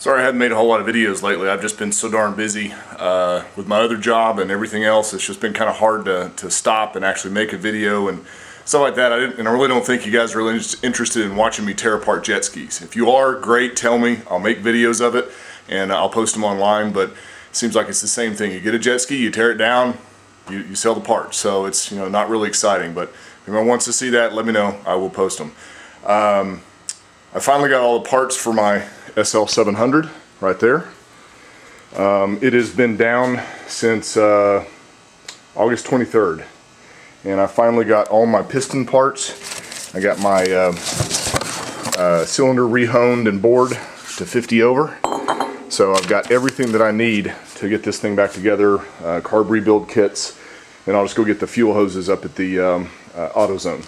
Sorry I haven't made a whole lot of videos lately. I've just been so darn busy with my other job and everything else. It's just been kind of hard to stop and actually make a video and stuff like that. I really don't think you guys are really interested in watching me tear apart jet skis. If you are, great, tell me. I'll make videos of it and I'll post them online, but it seems like it's the same thing. You get a jet ski, you tear it down, you sell the parts. So it's not really exciting, but if anyone wants to see that, let me know. I will post them. I finally got all the parts for my SL 700 right there. It has been down since August 23rd, and I finally got all my piston parts. I got my cylinder rehoned and bored to 50 over, so I've got everything that I need to get this thing back together. Carb rebuild kits, and I'll just go get the fuel hoses up at the AutoZone.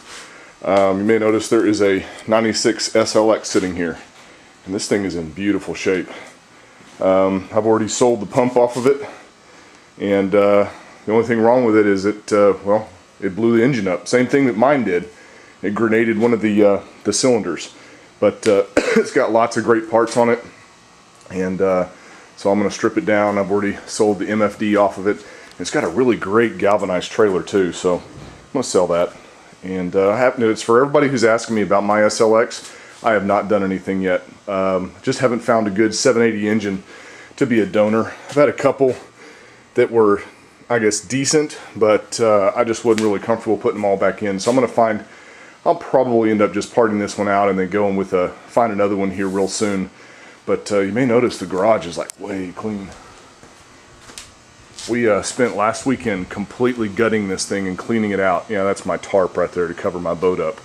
You may notice there is a 96 SLX sitting here, and this thing is in beautiful shape. I've already sold the pump off of it, and the only thing wrong with it is it blew the engine up. Same thing that mine did. It grenaded one of the cylinders, but it's got lots of great parts on it, and so I'm going to strip it down. I've already sold the MFD off of it. It's got a really great galvanized trailer too, so I'm going to sell that. And it's for everybody who's asking me about my SLX. I have not done anything yet. Just haven't found a good 780 engine to be a donor. I've had a couple that were, I guess, decent, but I just wasn't really comfortable putting them all back in. So I'm going to I'll probably end up just parting this one out and then going with find another one here real soon. But you may notice the garage is like way clean. We spent last weekend completely gutting this thing and cleaning it out. Yeah, that's my tarp right there to cover my boat up,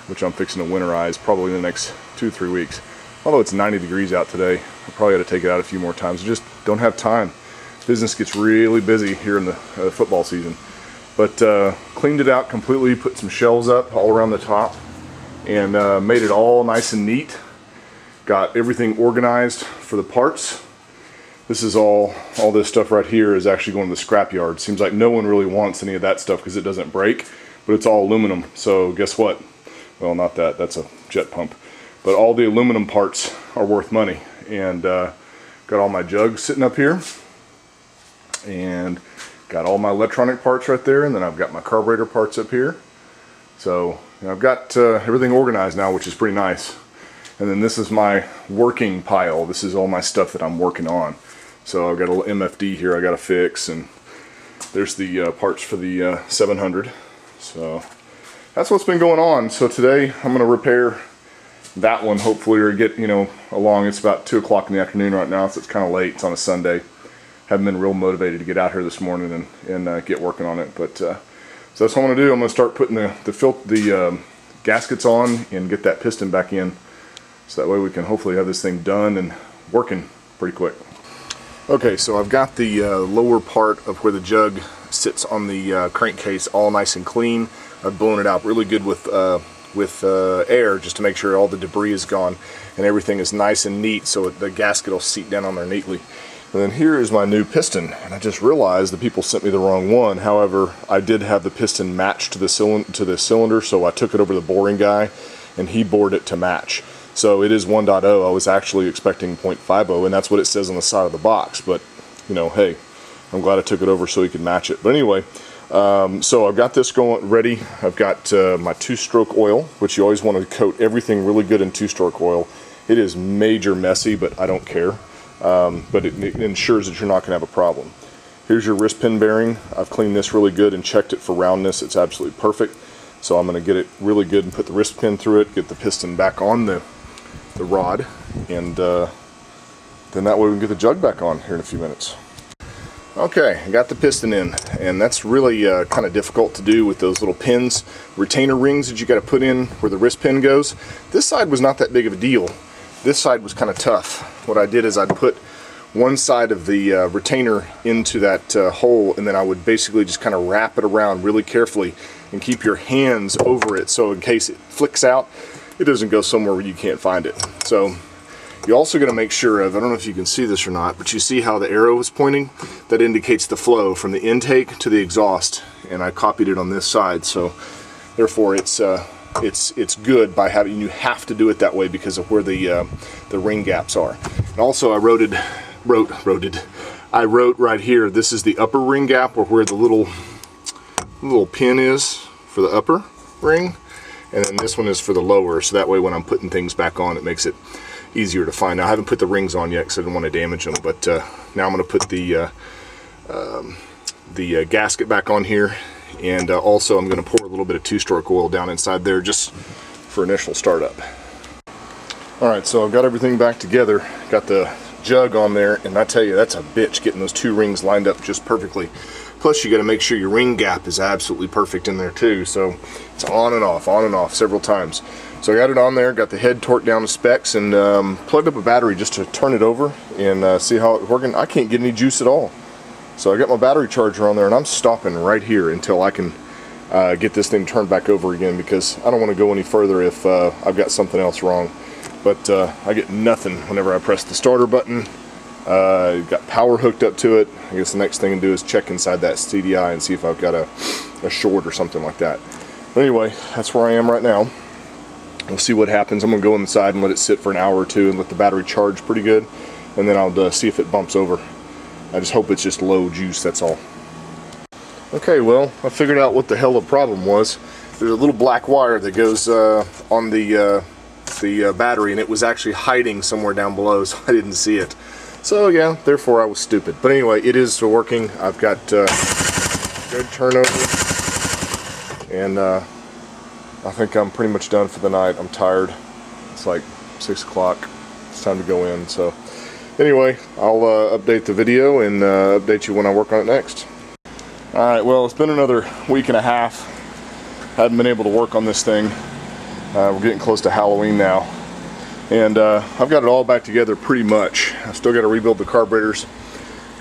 which I'm fixing to winterize probably in the next 2-3 weeks. Although it's 90 degrees out today, I probably got to take it out a few more times. I just don't have time. Business gets really busy here in the football season. But cleaned it out completely, put some shelves up all around the top, and made it all nice and neat. Got everything organized for the parts. This is all this stuff right here is actually going to the scrapyard. Seems like no one really wants any of that stuff because it doesn't break, but it's all aluminum. So guess what? Well, not that, that's a jet pump. But all the aluminum parts are worth money. And got all my jugs sitting up here. And got all my electronic parts right there. And then I've got my carburetor parts up here. So I've got everything organized now, which is pretty nice. And then this is my working pile. This is all my stuff that I'm working on. So I've got a little MFD here I got to fix, and there's the parts for the 700. So that's what's been going on. So today I'm going to repair that one, hopefully, or get along. It's about 2 o'clock in the afternoon right now, so it's kind of late. It's on a Sunday. Haven't been real motivated to get out here this morning and get working on it. But so that's what I'm going to do. I'm going to start putting the gaskets on and get that piston back in. So that way we can hopefully have this thing done and working pretty quick. Okay, so I've got the lower part of where the jug sits on the crankcase all nice and clean. I've blown it out really good with air just to make sure all the debris is gone and everything is nice and neat, so the gasket will seat down on there neatly. And then here is my new piston, and I just realized the people sent me the wrong one. However, I did have the piston matched to the cylinder, so I took it over to the boring guy and he bored it to match. So it is 1.0. I was actually expecting 0.50, and that's what it says on the side of the box. But, hey, I'm glad I took it over so he could match it. But anyway, so I've got this going ready. I've got my 2-stroke oil, which you always want to coat everything really good in 2-stroke oil. It is major messy, but I don't care. But it ensures that you're not going to have a problem. Here's your wrist pin bearing. I've cleaned this really good and checked it for roundness. It's absolutely perfect. So I'm going to get it really good and put the wrist pin through it, get the piston back on the rod, and then that way we can get the jug back on here in a few minutes. Okay, I got the piston in, and that's really kind of difficult to do with those little pins, retainer rings that you got to put in where the wrist pin goes. This side was not that big of a deal. This side was kind of tough. What I did is I'd put one side of the retainer into that hole, and then I would basically just kind of wrap it around really carefully and keep your hands over it so in case it flicks out, it doesn't go somewhere where you can't find it. So you're also going to make sure of, I don't know if you can see this or not, but you see how the arrow is pointing? That indicates the flow from the intake to the exhaust, and I copied it on this side, so therefore it's good by having, you have to do it that way because of where the ring gaps are. Also, I wrote right here, this is the upper ring gap, or where the little pin is for the upper ring, and then this one is for the lower, so that way when I'm putting things back on, it makes it easier to find. Now, I haven't put the rings on yet because I didn't want to damage them, but now I'm going to put the gasket back on here, and also I'm going to pour a little bit of two-stroke oil down inside there just for initial startup. Alright, so I've got everything back together, got the jug on there, and I tell you, that's a bitch getting those two rings lined up just perfectly. Plus, you got to make sure your ring gap is absolutely perfect in there too, so it's on and off several times. So I got it on there, got the head torqued down to specs, and plugged up a battery just to turn it over and see how it's working. I can't get any juice at all. So I got my battery charger on there, and I'm stopping right here until I can get this thing turned back over again, because I don't want to go any further if I've got something else wrong. But I get nothing whenever I press the starter button. Got power hooked up to it. I guess the next thing to do is check inside that CDI and see if I've got a short or something like that. But anyway, that's where I am right now. We'll see what happens. I'm going to go inside and let it sit for an hour or two and let the battery charge pretty good, and then I'll see if it bumps over. I just hope it's just low juice, that's all. Okay, well, I figured out what the hell the problem was. There's a little black wire that goes on the battery, and it was actually hiding somewhere down below, so I didn't see it. So yeah, therefore I was stupid. But anyway, it is working. I've got good turnover, and I think I'm pretty much done for the night. I'm tired. It's like 6 o'clock. It's time to go in. So anyway, I'll update the video and update you when I work on it next. Alright, well, it's been another week and a half. Haven't been able to work on this thing. We're getting close to Halloween now, and I've got it all back together pretty much. I've still got to rebuild the carburetors,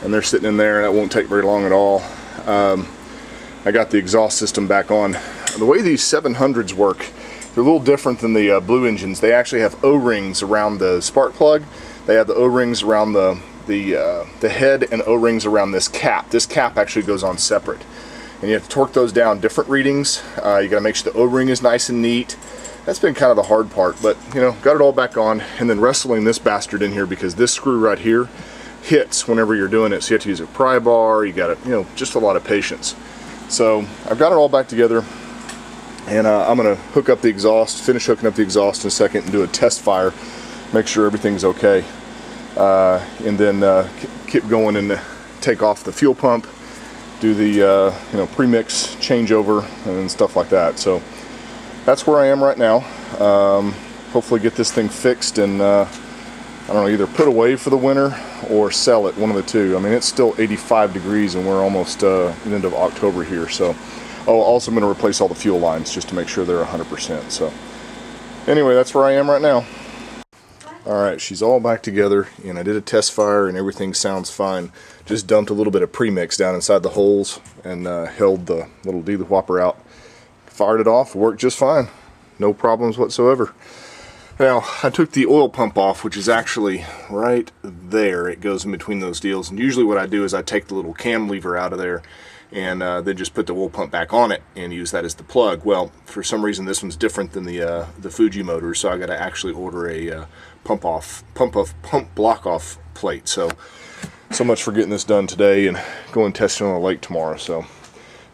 and they're sitting in there, and that won't take very long at all. I got the exhaust system back on. The way these 700s work, they're a little different than the blue engines. They actually have O-rings around the spark plug. They have the O-rings around the head, and O-rings around this cap. This cap actually goes on separate, and you have to torque those down different readings. You got to make sure the O-ring is nice and neat. That's been kind of the hard part, but you know, got it all back on, and then wrestling this bastard in here, because this screw right here hits whenever you're doing it, so you have to use a pry bar. You got to, you know, just a lot of patience. So I've got it all back together, and I'm going to hook up the exhaust, finish hooking up the exhaust in a second, and do a test fire, make sure everything's okay, and then keep going and take off the fuel pump, do the you know, premix changeover and stuff like that. So that's where I am right now. Hopefully get this thing fixed and I don't know, either put away for the winter or sell it, one of the two. I mean, it's still 85 degrees and we're almost the end of October here. So, oh, also I'm going to replace all the fuel lines just to make sure they're 100%. So anyway, that's where I am right now. Alright, she's all back together, and I did a test fire and everything sounds fine. Just dumped a little bit of premix down inside the holes and held the little de-whopper out. Fired it off, worked just fine. No problems whatsoever. Now, I took the oil pump off, which is actually right there. It goes in between those deals. And usually what I do is I take the little cam lever out of there and then just put the oil pump back on it and use that as the plug. Well, for some reason this one's different than the Fuji motor, so I got to actually order a pump block off plate. So much for getting this done today and going testing on the lake tomorrow. So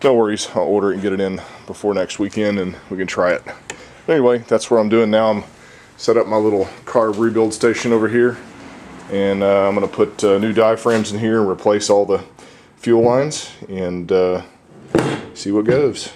no worries, I'll order it and get it in before next weekend and we can try it. Anyway, that's what I'm doing now. I'm set up my little carb rebuild station over here, and I'm going to put new diaphragms in here and replace all the fuel lines and see what goes.